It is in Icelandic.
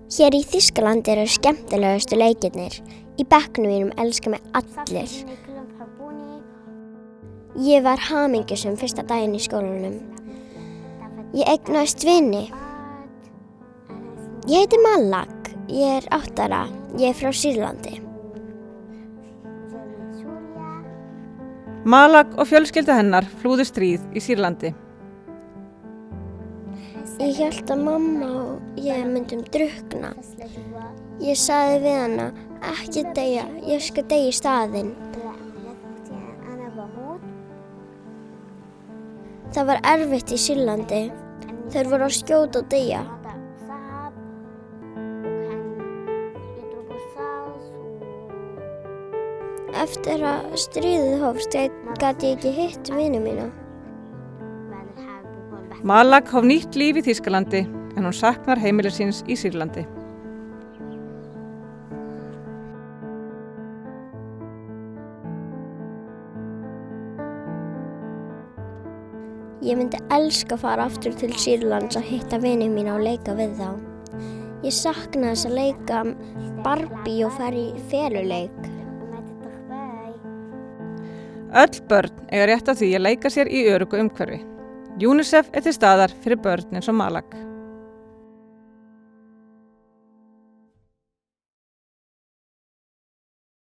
Hér í Þýskalandi eru skemmtilegustu leikirnir. Í bekknum mínum elska mig allir. Ég var hamingjusöm fyrsta daginn í skólanum. Ég eignaðist vini. Ég heiti Malak. Ég er 8 ára. Ég er frá Sýrlandi. Malak og fjölskylda hennar flúðu stríð í Sýrlandi. Ég hélt að mamma og ég myndum drukkna. Ég sagði við hana, ekki deyja, ég skal deyja í staðinn. Það var erfitt í Sýrlandi. Þeir voru að skjóta og deyja. Eftir að stríðið hófst gat ég ekki hitt vini mína. Malak hóf nýtt líf í Þýskalandi en hún saknar heimilis síns í Sýrlandi. Ég myndi elska að fara aftur til Sýrlands að hitta vini mína og leika við þá. Ég sakna þess að leika Barbie og fara í feluleik. Öll börn eiga rétt á því að leika sér í öruggu umhverfi. UNICEF er til staðar fyrir börn eins og Malak.